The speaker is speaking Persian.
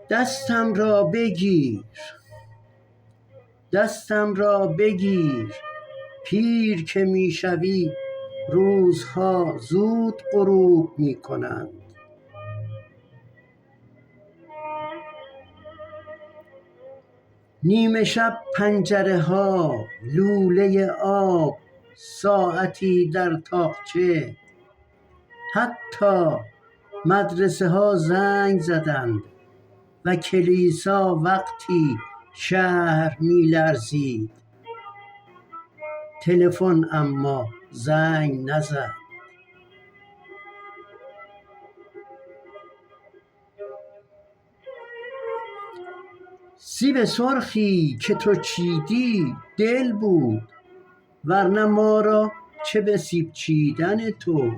دستم را بگیر، دستم را بگیر، پیر که میشوی روزها زود غروب میکنند. نیمه شب پنجره ها، لوله آب، ساعتی در تاقچه، حتی مدرسه ها زنگ زدند و کلیسا وقتی شهر میلرزید. تلفن اما زنگ نزد. سیب سرخی که تو چیدی دل بود، ورنه ما را چه به سیب چیدن تو.